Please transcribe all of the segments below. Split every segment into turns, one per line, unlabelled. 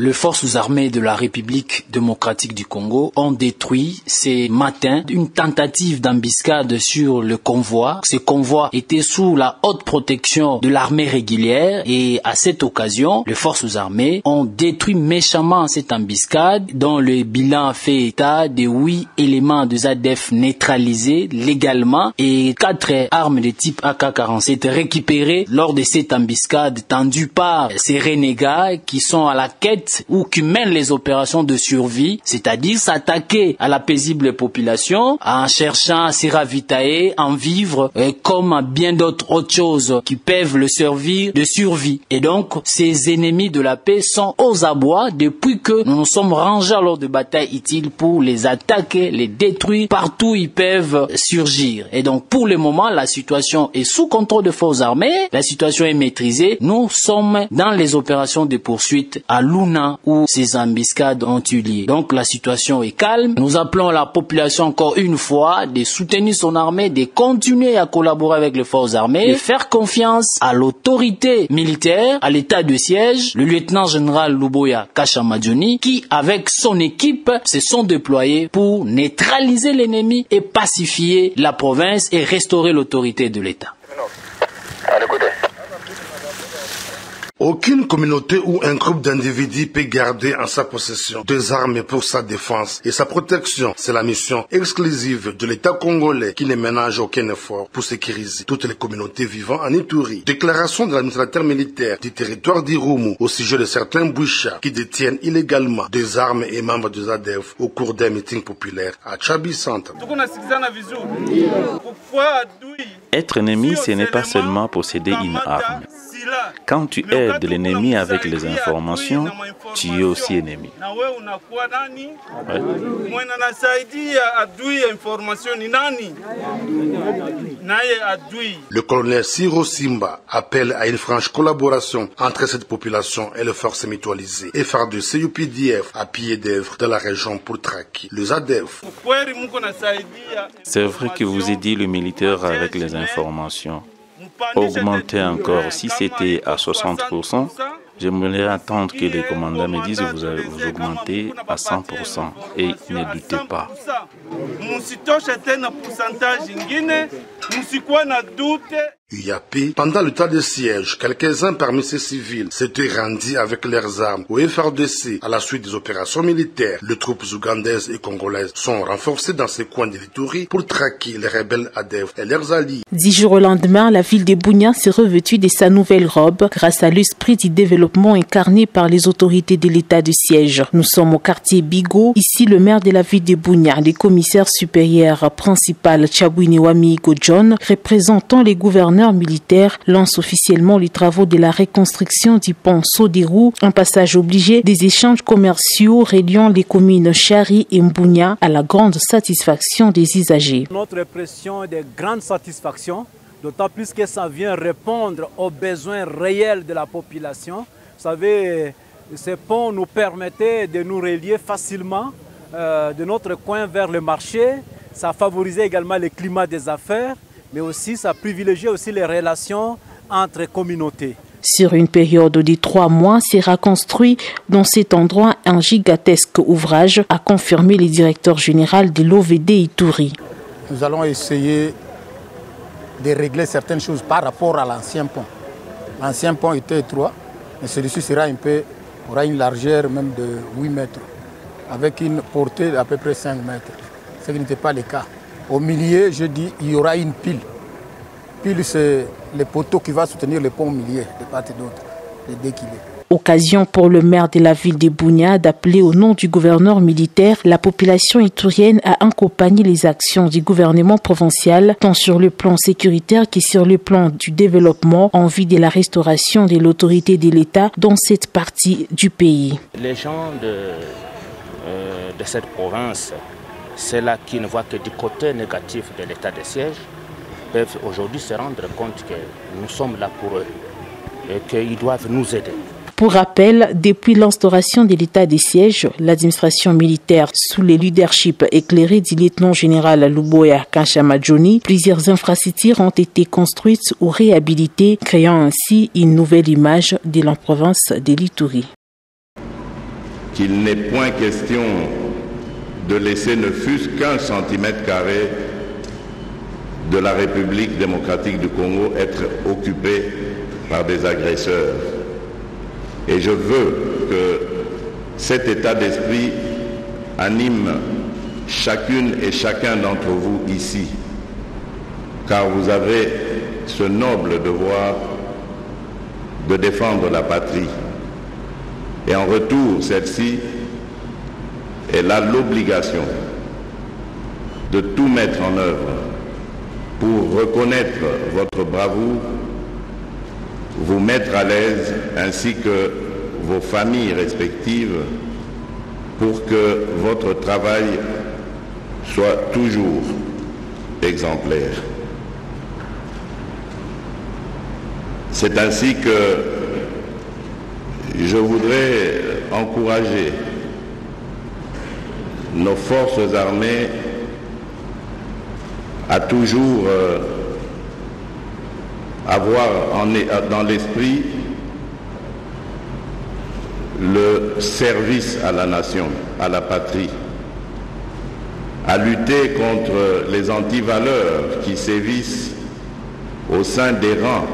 Les forces armées de la République démocratique du Congo ont détruit ce matin une tentative d'embuscade sur le convoi. Ce convoi était sous la haute protection de l'armée régulière et à cette occasion, les forces armées ont détruit méchamment cette embuscade dont le bilan fait état de 8 éléments de ZADF neutralisés légalement et 4 armes de type AK-47 récupérées lors de cette embuscade tendue par ces renégats qui sont à la quête ou qui mènent les opérations de survie, c'est-à-dire s'attaquer à la paisible population en cherchant à se ravitailler en vivre comme à bien d'autres autres choses qui peuvent le servir de survie. Et donc, ces ennemis de la paix sont aux abois depuis que nous nous sommes rangés lors de batailles utiles pour les attaquer, les détruire partout où ils peuvent surgir. Et donc, pour le moment, la situation est sous contrôle des forces armées, la situation est maîtrisée. Nous sommes dans les opérations de poursuite à Luna où ces embuscades ont eu lieu. Donc, la situation est calme. Nous appelons la population encore une fois de soutenir son armée, de continuer à collaborer avec les forces armées, de faire confiance à l'autorité militaire, à l'état de siège, le lieutenant-général Luboya Kashamadjoni, qui, avec son équipe, se sont déployés pour neutraliser l'ennemi et pacifier la province et restaurer l'autorité de l'État.
Aucune communauté ou un groupe d'individus peut garder en sa possession des armes pour sa défense et sa protection. C'est la mission exclusive de l'État congolais qui ne ménage aucun effort pour sécuriser toutes les communautés vivant en Ituri. Déclaration de l'administrateur militaire du territoire d'Irumu au sujet de certains Bouchas qui détiennent illégalement des armes et membres de ZADF au cours d'un meeting populaire à Tchabi Centre.
Être ennemi, ce n'est pas seulement posséder une arme. Quand tu aides l'ennemi avec les informations, tu es aussi ennemi. Ouais.
Le colonel Siro Simba appelle à une franche collaboration entre cette population et les forces mutualisées et FARDC UPDF à pied d'œuvre dans la région pour traquer le ZADF.
C'est vrai que vous aidez le militaire avec les informations. Augmenter encore, si c'était à 60%, j'aimerais attendre que les commandants me disent que vous augmentez à 100% et ne doutez pas.
UAP, pendant le temps de siège, quelques-uns parmi ces civils s'étaient rendus avec leurs armes au FARDC à la suite des opérations militaires. Les troupes ougandaises et congolaises sont renforcées dans ces coins de l'Ituri pour traquer les rebelles ADF et leurs alliés.
10 jours au lendemain, la ville de Bunia s'est revêtue de sa nouvelle robe grâce à l'esprit du développement incarné par les autorités de l'état de siège. Nous sommes au quartier Bigo. Ici, le maire de la ville de Bunia, le commissaire supérieur principal Tchabouini John, représentant les gouverneurs militaires, lance officiellement les travaux de la reconstruction du pont Soderou, un passage obligé des échanges commerciaux reliant les communes Chari et Mbunya à la grande satisfaction des usagers.
Notre impression est de grande satisfaction, d'autant plus que ça vient répondre aux besoins réels de la population. Vous savez, ce pont nous permettait de nous relier facilement de notre coin vers le marché. Ça favorisait également le climat des affaires, mais aussi ça privilégiait aussi les relations entre communautés.
Sur une période de 3 mois, sera construit dans cet endroit un gigantesque ouvrage, a confirmé le directeur général de l'OVD Ituri.
Nous allons essayer de régler certaines choses par rapport à l'ancien pont. L'ancien pont était étroit, mais celui-ci aura une largeur même de 8 mètres, avec une portée d'à peu près 5 mètres, ce qui n'était pas le cas. Au milieu, je dis, il y aura une pile. Pile, c'est le poteau qui va soutenir le pont au milieu, de part et d'autre, de 2 kg.
Occasion pour le maire de la ville de Bunia d'appeler au nom du gouverneur militaire la population iturienne à accompagner les actions du gouvernement provincial, tant sur le plan sécuritaire que sur le plan du développement en vue de la restauration de l'autorité de l'État dans cette partie du pays.
Les gens de cette province, ceux-là qui ne voient que du côté négatif de l'état de siège, peuvent aujourd'hui se rendre compte que nous sommes là pour eux et qu'ils doivent nous aider.
Pour rappel, depuis l'instauration de l'état de siège, l'administration militaire sous le leadership éclairé du lieutenant-général Luboya Kashamadjoni, plusieurs infrastructures ont été construites ou réhabilitées, créant ainsi une nouvelle image de la province de l'Ituri.
qu'il n'est point question de laisser ne fût-ce qu'un centimètre carré de la République démocratique du Congo être occupé par des agresseurs. Et je veux que cet état d'esprit anime chacune et chacun d'entre vous ici, car vous avez ce noble devoir de défendre la patrie. Et en retour, celle-ci, elle a l'obligation de tout mettre en œuvre pour reconnaître votre bravoure, vous mettre à l'aise, ainsi que vos familles respectives, pour que votre travail soit toujours exemplaire. C'est ainsi que je voudrais encourager nos forces armées à toujours avoir dans l'esprit le service à la nation, à la patrie, à lutter contre les antivaleurs qui sévissent au sein des rangs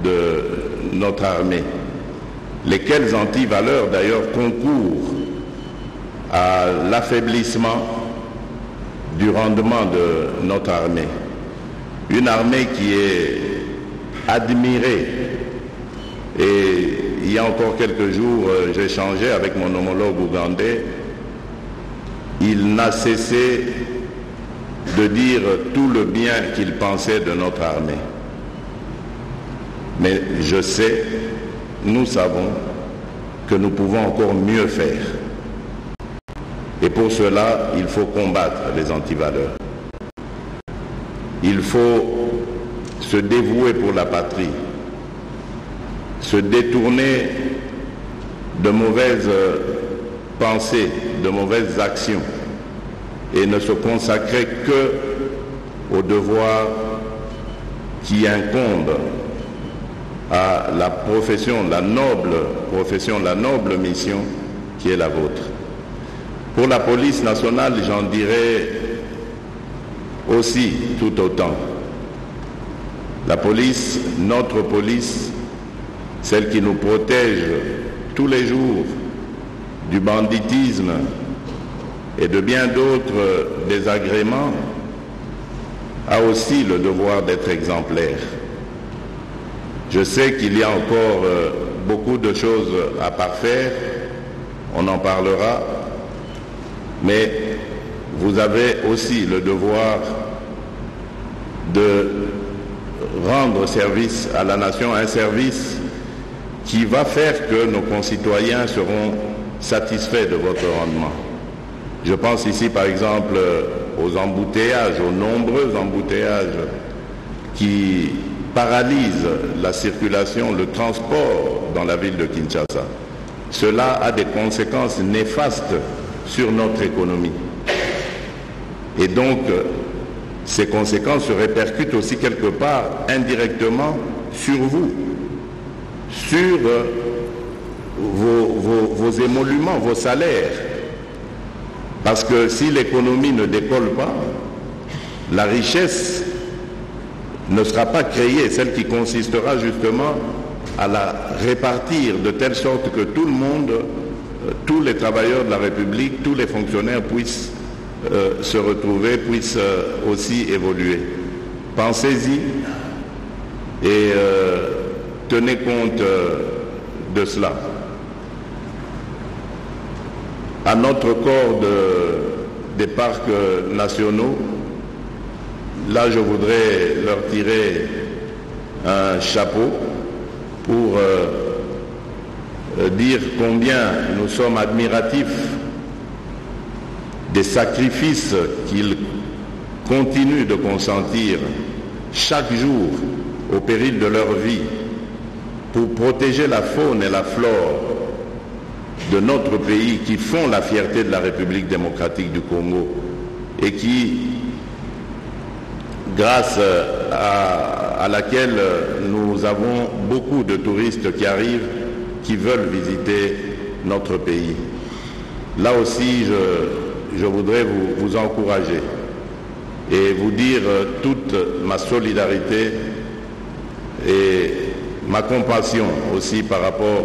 de notre armée, lesquelles antivaleurs d'ailleurs concourent à l'affaiblissement du rendement de notre armée. Une armée qui est admirée. Et il y a encore quelques jours, j'échangeais avec mon homologue ougandais. Il n'a cessé de dire tout le bien qu'il pensait de notre armée. Mais je sais, nous savons que nous pouvons encore mieux faire. Et pour cela, il faut combattre les antivaleurs. Il faut se dévouer pour la patrie, se détourner de mauvaises pensées, de mauvaises actions, et ne se consacrer que au devoir qui incombe à la profession, la noble profession, la noble mission qui est la vôtre. Pour la police nationale, j'en dirais aussi tout autant. La police, notre police, celle qui nous protège tous les jours du banditisme et de bien d'autres désagréments, a aussi le devoir d'être exemplaire. Je sais qu'il y a encore beaucoup de choses à parfaire, on en parlera, mais vous avez aussi le devoir de rendre service à la nation, un service qui va faire que nos concitoyens seront satisfaits de votre rendement. Je pense ici par exemple aux embouteillages, aux nombreux embouteillages qui paralysent la circulation, le transport dans la ville de Kinshasa. Cela a des conséquences néfastes sur notre économie. Et donc, ces conséquences se répercutent aussi quelque part indirectement sur vous, sur vos émoluments, vos salaires. Parce que si l'économie ne décolle pas, la richesse ne sera pas créée, celle qui consistera justement à la répartir de telle sorte que tout le monde, tous les travailleurs de la République, tous les fonctionnaires puissent se retrouver, puissent aussi évoluer. Pensez-y et tenez compte de cela. À notre corps des parcs nationaux, là je voudrais leur tirer un chapeau pour dire combien nous sommes admiratifs des sacrifices qu'ils continuent de consentir chaque jour au péril de leur vie pour protéger la faune et la flore de notre pays, qui font la fierté de la République démocratique du Congo et qui, grâce à laquelle nous avons beaucoup de touristes qui arrivent, qui veulent visiter notre pays. Là aussi, je voudrais vous encourager et vous dire toute ma solidarité et ma compassion aussi par rapport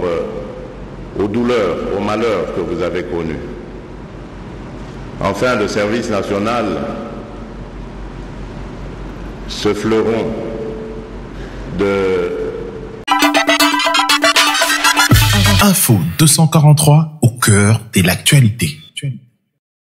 aux douleurs, aux malheurs que vous avez connus. Enfin, le service national, ce fleuron de...
Info 243 au cœur de l'actualité.